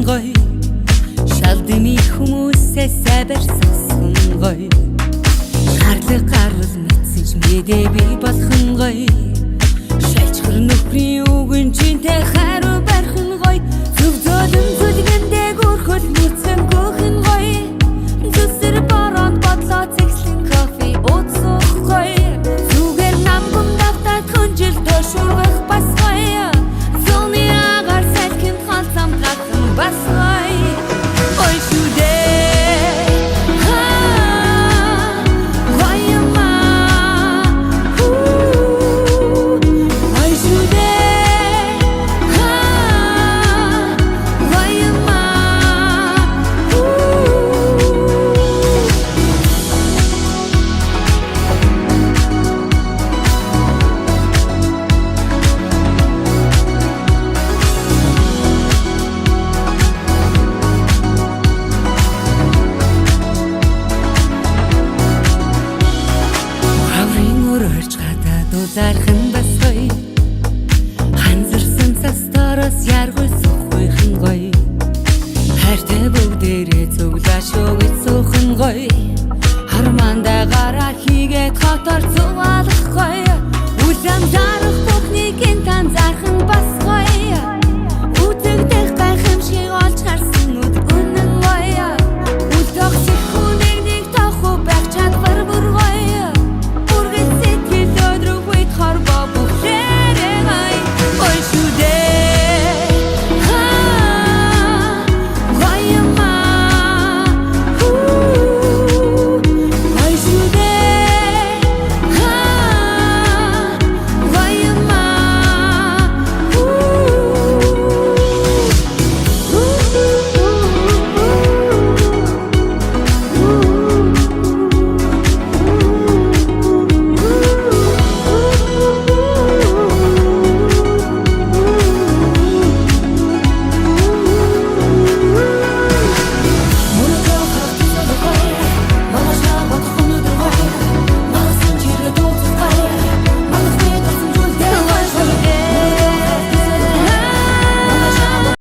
гоё шалдмын хүмүүсээс сайбарсан гоё гарлаг гарвал мэдсэж мэдээ би болох гоё шалчхар нөхрийн үгэн чинтэй хариу барих гоё зөв зөөлөн зүлгэндээ гөрхөл нүцэн гөхөн гоё зүсэр бороонд бодлоо цэгслэн кофе ууцсах гоё зүгээр намган давтаад хөнжил төшөргөх бас гоё зуны агаар салхин ханцам гатхан бас гоё ой шүдэ зархан бас гоё ханзарсан цастороос яргуй сухойхан гоё хайртай бүгдээрээ цуглаашгүй суухан гоё харманда гараа хийгээд хотор цугаалах гоё улам зарах бүхнийг ин тан зархан